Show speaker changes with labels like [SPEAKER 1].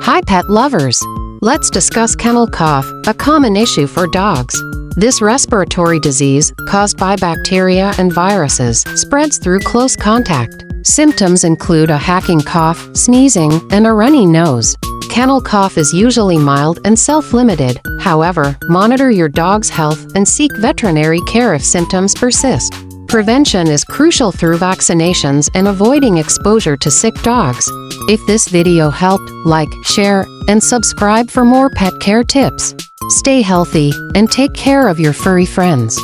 [SPEAKER 1] Hi pet lovers! Let's discuss kennel cough, a common issue for dogs. This respiratory disease, caused by bacteria and viruses, spreads through close contact. Symptoms include a hacking cough, sneezing, and a runny nose. Kennel cough is usually mild and self-limited. However, monitor your dog's health and seek veterinary care if symptoms persist. Prevention is crucial through vaccinations and avoiding exposure to sick dogs. If this video helped, like, share, and subscribe for more pet care tips. Stay healthy and take care of your furry friends.